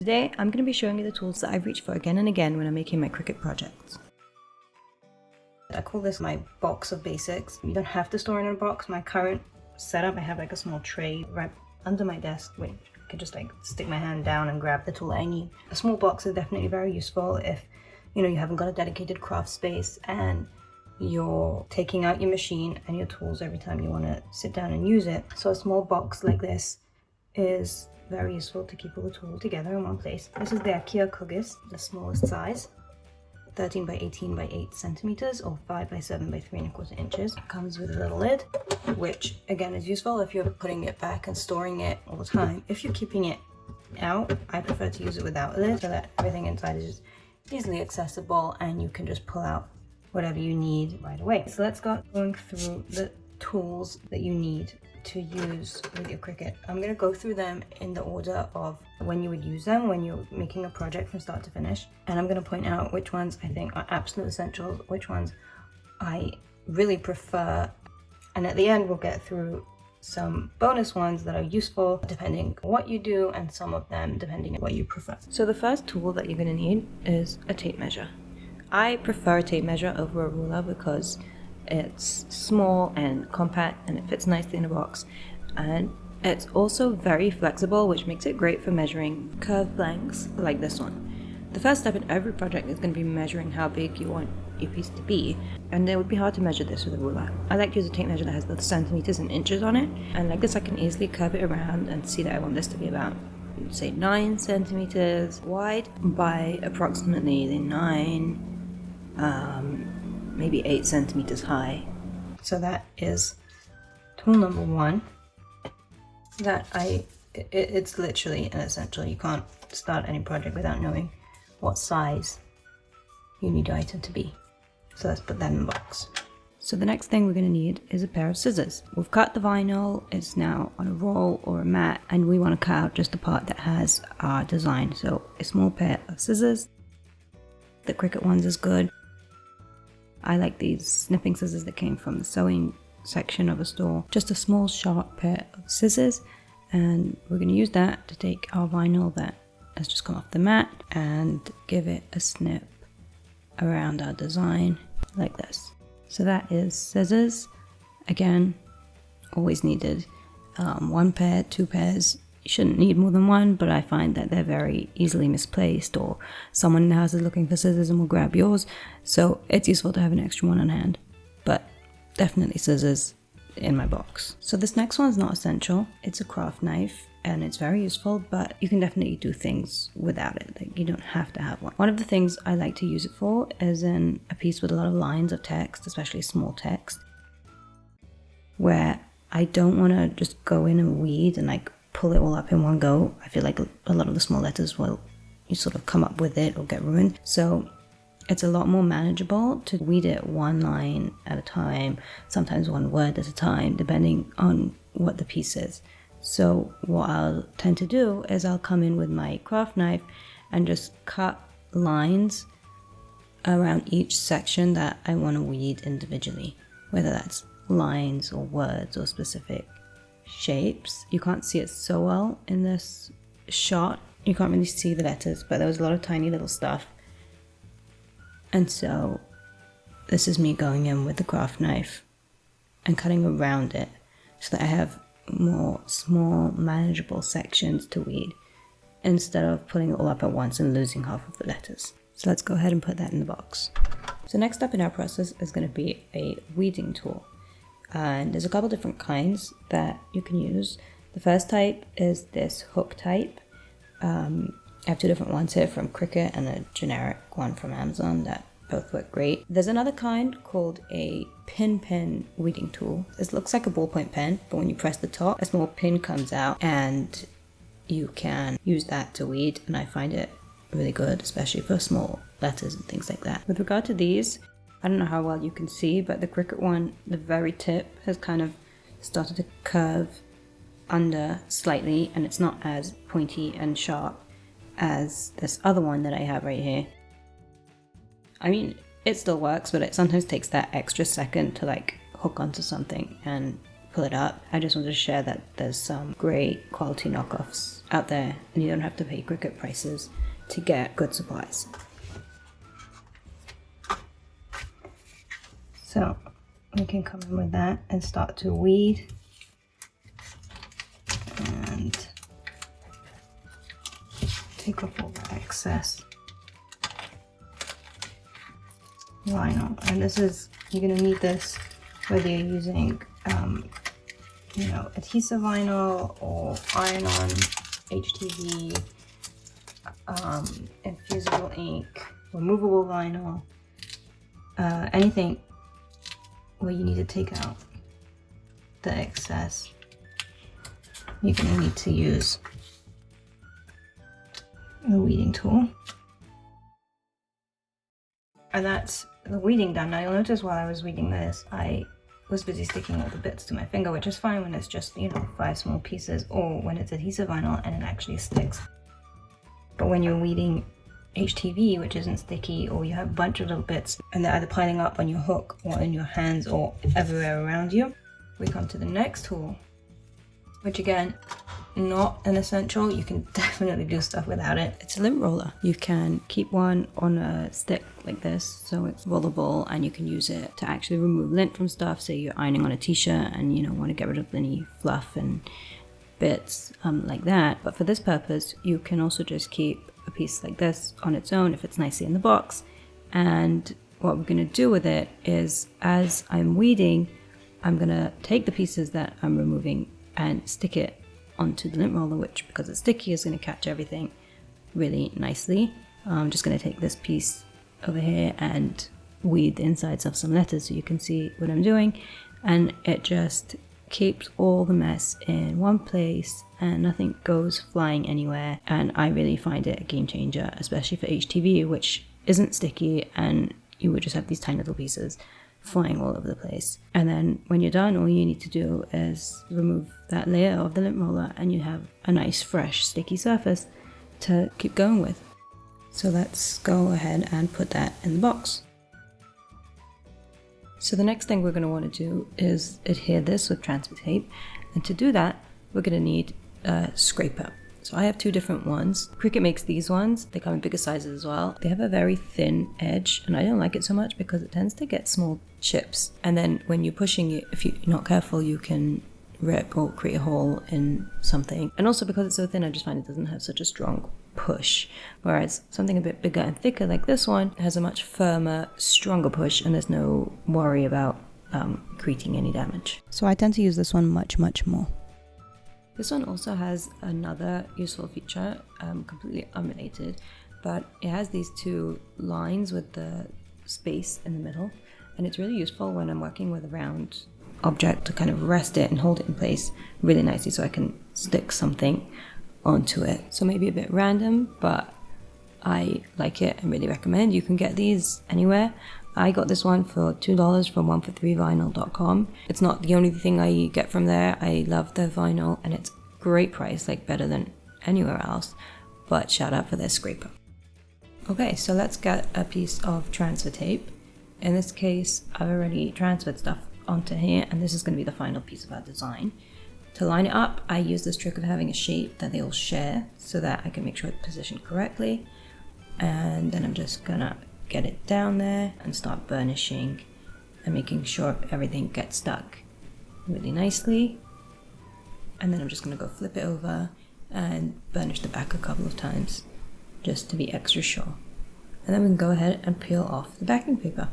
Today, I'm going to be showing you the tools that I've reached for again and again when I'm making my Cricut projects. I call this my box of basics. You don't have to store it in a box. My current setup, I have like a small tray right under my desk which I can just like stick my hand down and grab the tool that I need. A small box is definitely very useful if you haven't got a dedicated craft space and you're taking out your machine and your tools every time you want to sit down and use it. So a small box like this is very useful to keep all the tools together in one place. This is the IKEA Kugis, the smallest size, 13 by 18 by 8 centimeters or 5 by 7 by 3¼ inches. It comes with a little lid, which again is useful if you're putting it back and storing it all the time. If you're keeping it out, I prefer to use it without a lid so that everything inside is just easily accessible and you can just pull out whatever you need right away. So let's go going through the tools that you need to use with your Cricut. I'm going to go through them in the order of when you would use them when you're making a project from start to finish, and I'm going to point out which ones I think are absolute essentials, which ones I really prefer, and at the end we'll get through some bonus ones that are useful depending on what you do, and some of them depending on what you prefer. So the first tool that you're going to need is a tape measure. I prefer a tape measure over a ruler because it's small and compact and it fits nicely in a box, and it's also very flexible, which makes it great for measuring curved lengths like this one. The first step in every project is going to be measuring how big you want your piece to be, and it would be hard to measure this with a ruler. I like to use a tape measure that has both centimeters and inches on it, and like this I can easily curve it around and see that I want this to be about, say, 9 centimeters wide by approximately maybe 8 centimeters high. So that is tool number one. It's literally an essential. You can't start any project without knowing what size you need your item to be. So let's put that in the box. So the next thing we're going to need is a pair of scissors. We've cut the vinyl, it's now on a roll or a mat, and we want to cut out just the part that has our design. So a small pair of scissors. The Cricut ones is good. I like these snipping scissors that came from the sewing section of a store. Just a small sharp pair of scissors, and we're going to use that to take our vinyl that has just come off the mat and give it a snip around our design like this. So that is scissors. Again, always needed. 1 pair, 2 pairs. You shouldn't need more than one, but I find that they're very easily misplaced, or someone in the house is looking for scissors and will grab yours, so it's useful to have an extra one on hand. But definitely scissors in my box. So this next one is not essential. It's a craft knife and it's very useful, but you can definitely do things without it. Like, you don't have to have one. One of the things I like to use it for is in a piece with a lot of lines of text, especially small text, where I don't want to just go in and weed and like pull it all up in one go. I feel like a lot of the small letters you sort of come up with it or get ruined. So it's a lot more manageable to weed it one line at a time, sometimes one word at a time, depending on what the piece is. So what I'll tend to do is I'll come in with my craft knife and just cut lines around each section that I want to weed individually, whether that's lines or words or specific shapes. You can't see it so well in this shot. You can't really see the letters, but there was a lot of tiny little stuff. And so this is me going in with the craft knife and cutting around it so that I have more small, manageable sections to weed instead of putting it all up at once and losing half of the letters. So let's go ahead and put that in the box. So next step in our process is going to be a weeding tool. And there's a couple different kinds that you can use. The first type is this hook type. I have 2 different ones here from Cricut and a generic one from Amazon that both work great. There's another kind called a pin weeding tool. This looks like a ballpoint pen, but when you press the top, a small pin comes out and you can use that to weed, and I find it really good, especially for small letters and things like that. With regard to these, I don't know how well you can see, but the Cricut one, the very tip has kind of started to curve under slightly, and it's not as pointy and sharp as this other one that I have right here. I mean, it still works, but it sometimes takes that extra second to like hook onto something and pull it up. I just wanted to share that there's some great quality knockoffs out there, and you don't have to pay Cricut prices to get good supplies. So we can come in with that and start to weed and take off all the excess vinyl. And this is, you're going to need this whether you're using you know, adhesive vinyl or iron-on HTV, infusible ink, removable vinyl, anything where you need to take out the excess. You're going to need to use a weeding tool. And that's the weeding done. Now you'll notice while I was weeding this, I was busy sticking all the bits to my finger, which is fine when it's just, you know, 5 small pieces, or when it's adhesive vinyl and it actually sticks. But when you're weeding HTV, which isn't sticky, or you have a bunch of little bits and they're either piling up on your hook or in your hands or everywhere around you, we come to the next tool, which again, not an essential. You can definitely do stuff without it. It's a lint roller. You can keep one on a stick like this, so it's rollable, and you can use it to actually remove lint from stuff. Say you're ironing on a t-shirt and you know want to get rid of any fluff and bits like that. But for this purpose, you can also just keep a piece like this on its own if it's nicely in the box. And what we're going to do with it is, as I'm weeding, I'm going to take the pieces that I'm removing and stick it onto the lint roller, which, because it's sticky, is going to catch everything really nicely. I'm just going to take this piece over here and weed the insides of some letters so you can see what I'm doing, and it just keeps all the mess in one place and nothing goes flying anywhere. And I really find it a game changer, especially for HTV, which isn't sticky, and you would just have these tiny little pieces flying all over the place. And then when you're done, all you need to do is remove that layer of the lint roller and you have a nice fresh sticky surface to keep going with. So let's go ahead and put that in the box. So the next thing we're going to want to do is adhere this with transfer tape, and to do that we're going to need a scraper. So I have 2 different ones. Cricut makes these ones. They come in bigger sizes as well. They have a very thin edge, and I don't like it so much because it tends to get small chips. And then when you're pushing it, if you're not careful, you can rip or create a hole in something. And also because it's so thin, I just find it doesn't have such a strong push. Whereas something a bit bigger and thicker like this one has a much firmer, stronger push, and there's no worry about creating any damage. So I tend to use this one much more. This one also has another useful feature, completely unrelated, but it has these 2 lines with the space in the middle, and it's really useful when I'm working with a round object to kind of rest it and hold it in place really nicely so I can stick something onto it. So maybe a bit random, but I like it and really recommend. You can get these anywhere. I got this one for $2 from 1for3vinyl.com. It's not the only thing I get from there. I love their vinyl and it's great price, like better than anywhere else, but shout out for their scraper. Okay, so let's get a piece of transfer tape. In this case, I've already transferred stuff onto here, and this is going to be the final piece of our design. To line it up, I use this trick of having a shape that they all share so that I can make sure it's positioned correctly. And then I'm just gonna get it down there and start burnishing and making sure everything gets stuck really nicely. And then I'm just gonna go flip it over and burnish the back a couple of times just to be extra sure. And then we can go ahead and peel off the backing paper.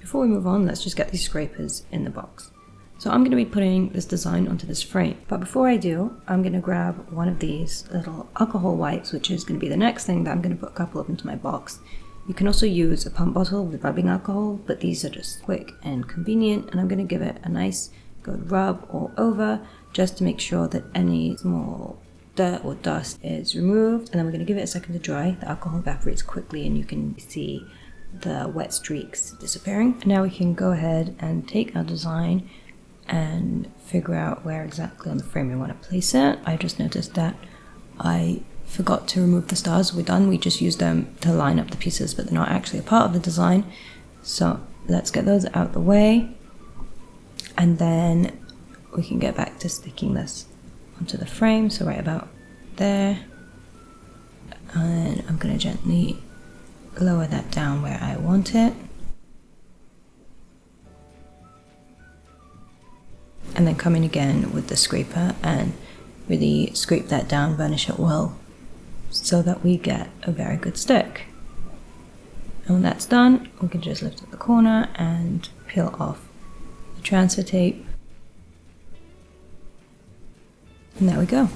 Before we move on, let's just get these scrapers in the box. So I'm going to be putting this design onto this frame, but before I do, I'm going to grab one of these little alcohol wipes, which is going to be the next thing that I'm going to put a couple of into my box. You can also use a pump bottle with rubbing alcohol, but these are just quick and convenient, and I'm going to give it a nice good rub all over just to make sure that any small dirt or dust is removed. And then we're going to give it a second to dry. The alcohol evaporates quickly and you can see the wet streaks disappearing. And now we can go ahead and take our design and figure out where exactly on the frame we want to place it. I just noticed that I forgot to remove the stars. We're done. We just used them to line up the pieces, but they're not actually a part of the design. So let's get those out the way. And then we can get back to sticking this onto the frame, so right about there. And I'm going to gently lower that down where I want it. And then come in again with the scraper and really scrape that down, burnish it well, so that we get a very good stick. And when that's done, we can just lift up the corner and peel off the transfer tape. And there we go.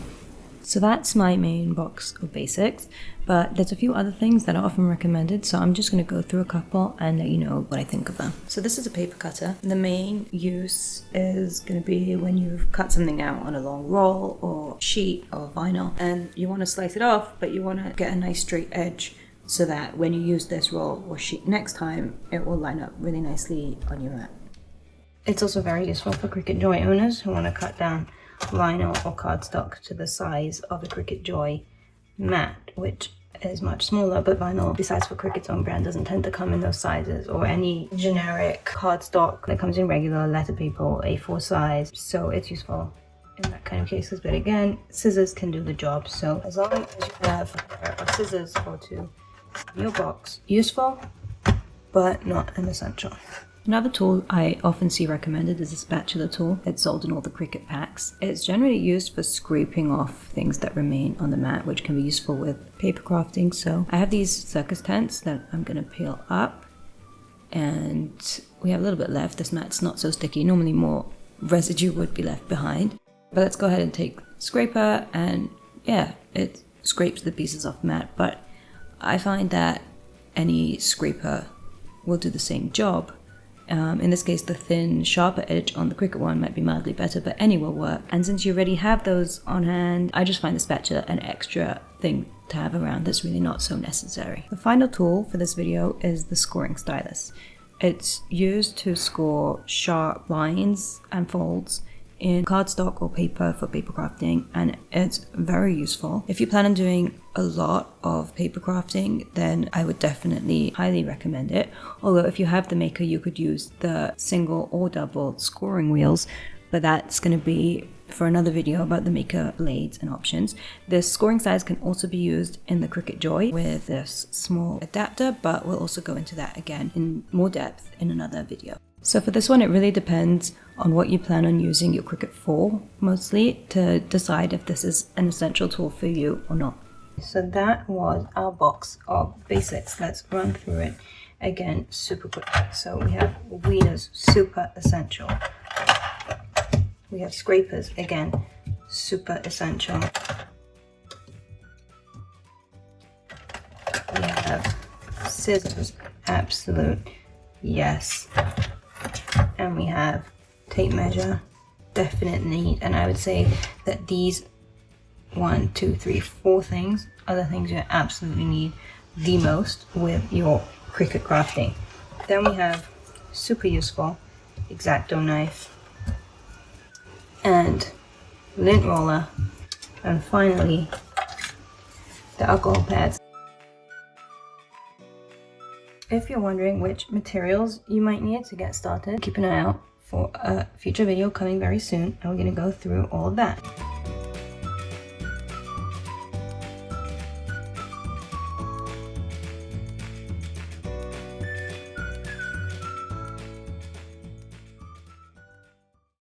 So that's my main box of basics, but there's a few other things that are often recommended, so I'm just going to go through a couple and let you know what I think of them. So this is a paper cutter. The main use is going to be when you've cut something out on a long roll or sheet or vinyl and you want to slice it off, but you want to get a nice straight edge so that when you use this roll or sheet next time, it will line up really nicely on your mat. It's also very useful for Cricut Joy owners who want to cut down vinyl or cardstock to the size of a Cricut Joy mat, which is much smaller, but vinyl, besides for Cricut's own brand, doesn't tend to come in those sizes, or any generic cardstock that comes in regular letter paper or A4 size, so it's useful in that kind of cases. But again, scissors can do the job, so as long as you have a pair of scissors or two in your box, useful but not an essential. Another tool I often see recommended is a spatula tool. It's sold in all the Cricut packs. It's generally used for scraping off things that remain on the mat, which can be useful with paper crafting. So I have these circus tents that I'm going to peel up, and we have a little bit left. This mat's not so sticky. Normally more residue would be left behind. But let's go ahead and take scraper, and yeah, it scrapes the pieces off the mat, but I find that any scraper will do the same job. In this case, the thin, sharper edge on the Cricut one might be mildly better, but any will work. And since you already have those on hand, I just find the spatula an extra thing to have around that's really not so necessary. The final tool for this video is the scoring stylus. It's used to score sharp lines and folds in cardstock or paper for paper crafting, and it's very useful. If you plan on doing a lot of paper crafting, then I would definitely highly recommend it. Although if you have the maker, you could use the single or double scoring wheels, but that's going to be for another video about the maker blades and options. This scoring size can also be used in the Cricut Joy with this small adapter, but we'll also go into that again in more depth in another video. So for this one, it really depends on what you plan on using your Cricut for, mostly, to decide if this is an essential tool for you or not. So that was our box of basics. Let's run through it again super quick. So we have weeders, super essential. We have scrapers, again, super essential. We have scissors, absolute yes. And we have tape measure, definite need. And I would say that these 1, 2, 3, 4 things are the things you absolutely need the most with your Cricut crafting. Then we have super useful X-Acto knife and lint roller, and finally the alcohol pads. If you're wondering which materials you might need to get started, keep an eye out for a future video coming very soon, and we're going to go through all of that.